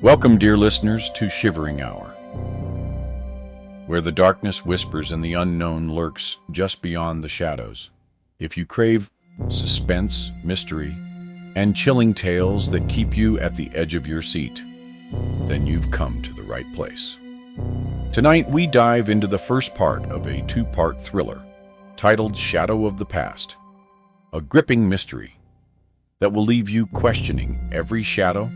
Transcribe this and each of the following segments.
Welcome, dear listeners, to Shivering Hour, where the darkness whispers and the unknown lurks just beyond the shadows. If you crave suspense, mystery, and chilling tales that keep you at the edge of your seat, then you've come to the right place. Tonight, we dive into the first part of a two-part thriller titled Shadow of the Past, a gripping mystery that will leave you questioning every shadow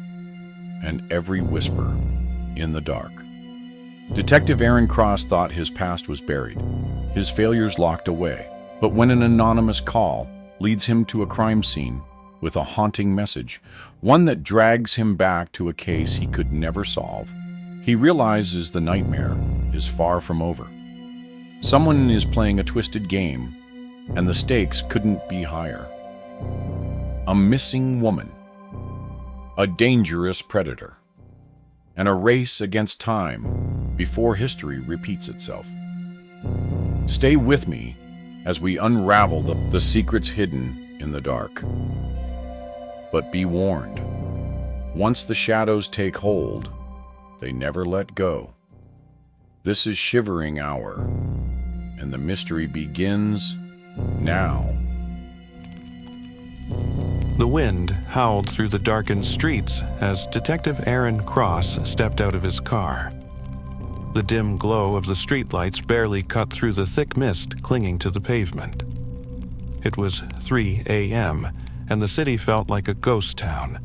and every whisper in the dark. Detective Aaron Cross thought his past was buried, his failures locked away, but when an anonymous call leads him to a crime scene with a haunting message, one that drags him back to a case he could never solve, he realizes the nightmare is far from over. Someone is playing a twisted game, and the stakes couldn't be higher. A missing woman, a dangerous predator, and a race against time before history repeats itself. Stay with me as we unravel the secrets hidden in the dark. But be warned, once the shadows take hold, they never let go. This is Shivering Hour, and the mystery begins now. The wind howled through the darkened streets as Detective Aaron Cross stepped out of his car. The dim glow of the streetlights barely cut through the thick mist clinging to the pavement. It was 3 a.m., and the city felt like a ghost town,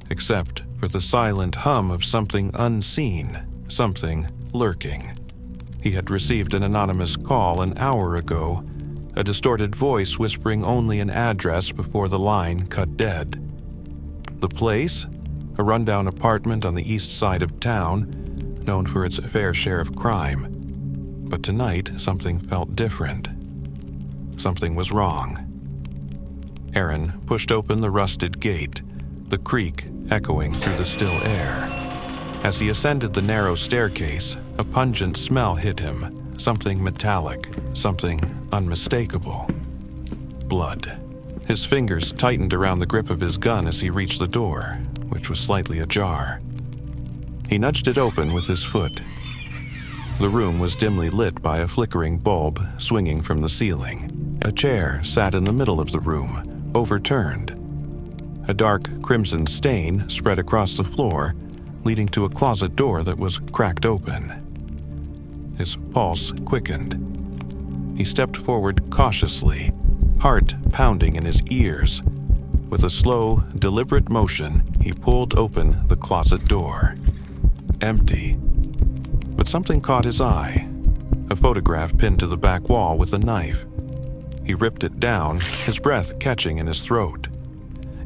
except for the silent hum of something unseen, something lurking. He had received an anonymous call an hour ago, a distorted voice whispering only an address before the line cut dead. The place? A rundown apartment on the east side of town, known for its fair share of crime. But tonight, something felt different. Something was wrong. Aaron pushed open the rusted gate, the creak echoing through the still air. As he ascended the narrow staircase, a pungent smell hit him. Something metallic, something unmistakable. Blood. His fingers tightened around the grip of his gun as he reached the door, which was slightly ajar. He nudged it open with his foot. The room was dimly lit by a flickering bulb swinging from the ceiling. A chair sat in the middle of the room, overturned. A dark crimson stain spread across the floor, leading to a closet door that was cracked open. His pulse quickened. He stepped forward cautiously, heart pounding in his ears. With a slow, deliberate motion, he pulled open the closet door. Empty. But something caught his eye. A photograph pinned to the back wall with a knife. He ripped it down, his breath catching in his throat.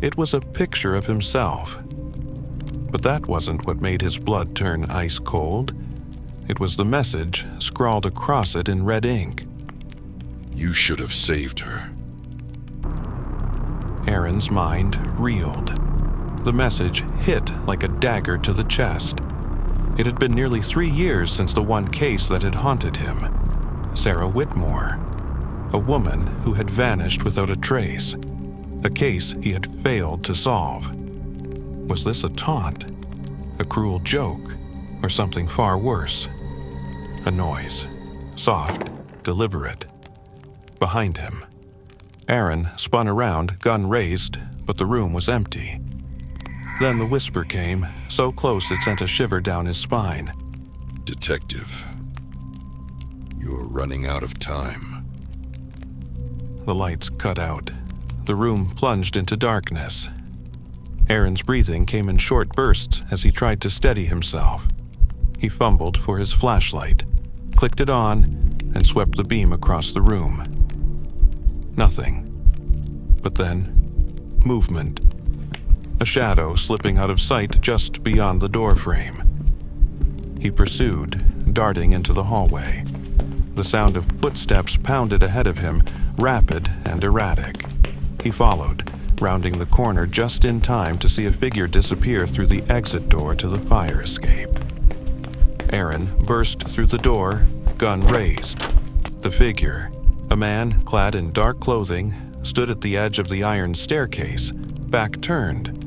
It was a picture of himself. But that wasn't what made his blood turn ice cold. It was the message scrawled across it in red ink. You should have saved her. Aaron's mind reeled. The message hit like a dagger to the chest. It had been nearly 3 years since the one case that had haunted him. Sarah Whitmore. A woman who had vanished without a trace. A case he had failed to solve. Was this a taunt? A cruel joke? Or something far worse? A noise. Soft, deliberate. Behind him. Aaron spun around, gun raised, but the room was empty. Then the whisper came, so close it sent a shiver down his spine. Detective, you're running out of time. The lights cut out. The room plunged into darkness. Aaron's breathing came in short bursts as he tried to steady himself. He fumbled for his flashlight, clicked it on, and swept the beam across the room. Nothing. But then, movement. A shadow slipping out of sight just beyond the doorframe. He pursued, darting into the hallway. The sound of footsteps pounded ahead of him, rapid and erratic. He followed, rounding the corner just in time to see a figure disappear through the exit door to the fire escape. Aaron burst through the door, gun raised. The figure, a man clad in dark clothing, stood at the edge of the iron staircase, back turned.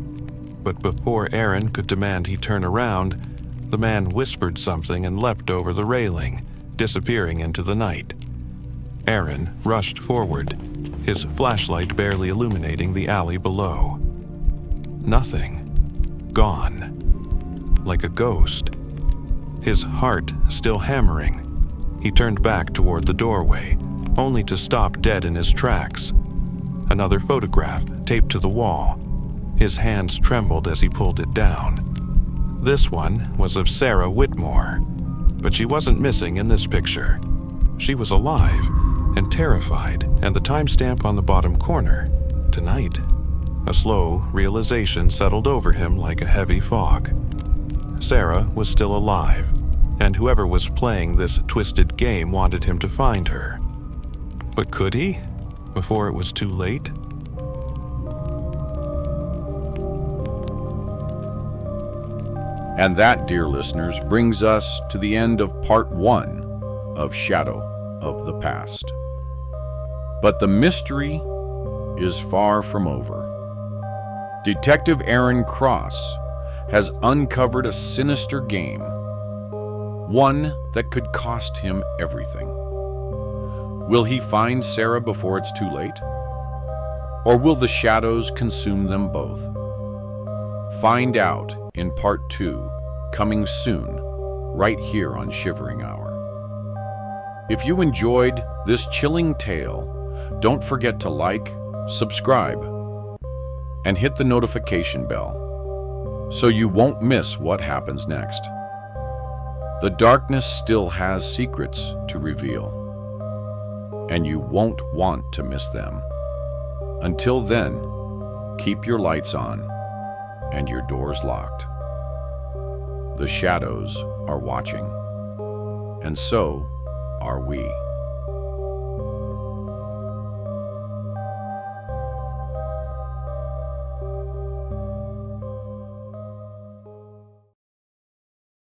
But before Aaron could demand he turn around, the man whispered something and leapt over the railing, disappearing into the night. Aaron rushed forward, his flashlight barely illuminating the alley below. Nothing. Gone. Like a ghost. His heart still hammering, he turned back toward the doorway, only to stop dead in his tracks. Another photograph taped to the wall. His hands trembled as he pulled it down. This one was of Sarah Whitmore, but she wasn't missing in this picture. She was alive and terrified, and the timestamp on the bottom corner, tonight. A slow realization settled over him like a heavy fog. Sarah was still alive, and whoever was playing this twisted game wanted him to find her. But could he, before it was too late? And that, dear listeners, brings us to the end of part 1 of Shadow of the Past. But the mystery is far from over. Detective Aaron Cross has uncovered a sinister game, one that could cost him everything. Will he find Sarah before it's too late? Or will the shadows consume them both? Find out in part 2, coming soon, right here on Shivering Hour. If you enjoyed this chilling tale, don't forget to like, subscribe, and hit the notification bell so you won't miss what happens next. The darkness still has secrets to reveal, and you won't want to miss them. Until then, keep your lights on and your doors locked. The shadows are watching, and so are we.